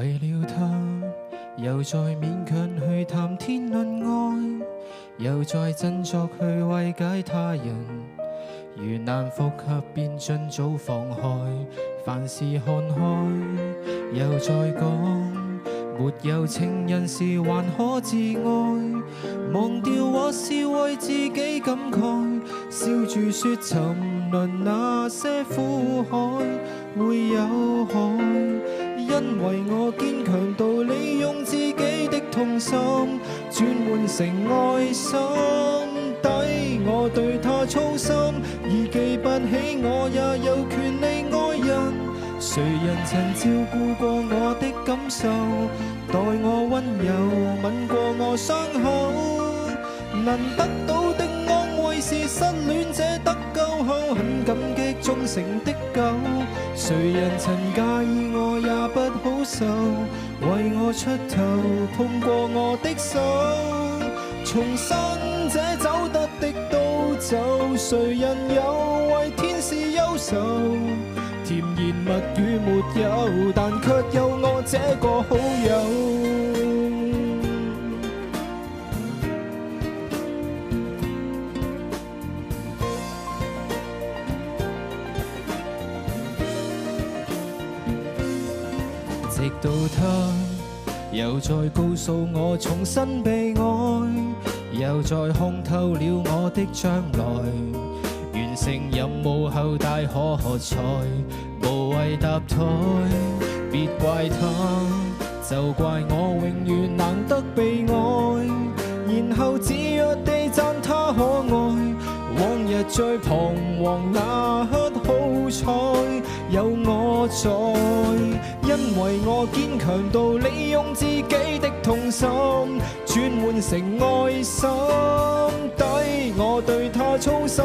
為了他，又再勉強去談天論愛，又再振作去慰解他人。如難復合，便盡早放開，凡事看開。又再講，沒有情人時還可自愛，忘掉或是為自己感慨，笑住說沉淪那些苦海會有海，因為我堅強到利用自己的痛心轉換成愛心底，我對他操心，已記不起我也有權利愛人。誰人曾照顧過我的感受，待我溫柔吻過我傷口，能得到的安慰是失戀者得救後很感激忠誠的狗。誰人曾介意我也不好受，為我出頭碰過我的手，重生者走得的都走，誰人有為天使憂愁？甜言蜜語沒有，但卻有我這個好友。直到他又再告訴我重新被愛，又再看透了我的將來。完成任務後大可喝彩，無謂搭台，別怪他，就怪我永遠難得被愛，然後自若地讚他可愛。往日最彷徨那刻好彩有我在，因為我堅強到利用自己的痛心轉換成愛心底，我對他操心，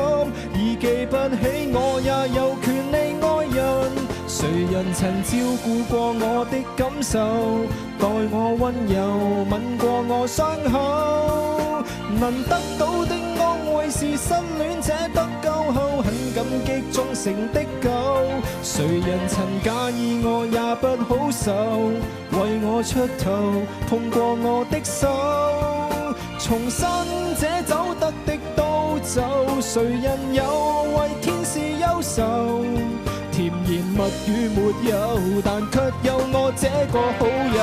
已記不起我也有權利愛人。誰人曾照顧過我的感受，待我溫柔吻過我傷口，能得到的安慰是失戀者得救後很感激忠誠的狗。誰人曾介意我也不好受，為我出頭碰過我的手，重生者走得的都走，誰人有為天使憂愁？甜言蜜語沒有，但卻有我這個好友。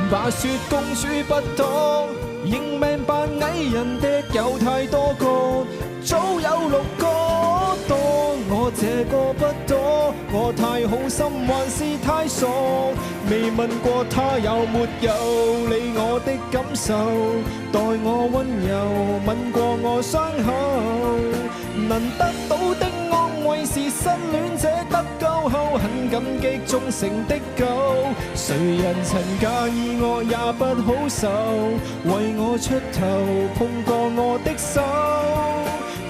話說公主不多，認命扮矮人的有太多個，早有6個多，我這個不多，我太好心還是太傻，未問過他有沒有理我的感受，待我溫柔吻過我傷口，能得到的安慰是失戀者得救後很感激忠誠的狗。誰人曾介意我也不好受，為我出頭碰過我的手，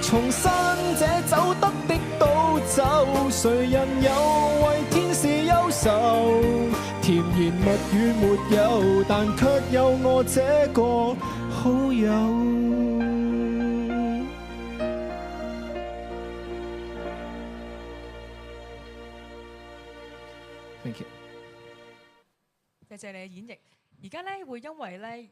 重生者走得的都走，誰人有為天使憂愁？甜言蜜語沒有，但卻有我這個好友。Thank you。謝謝你嘅演繹。而家咧會因為咧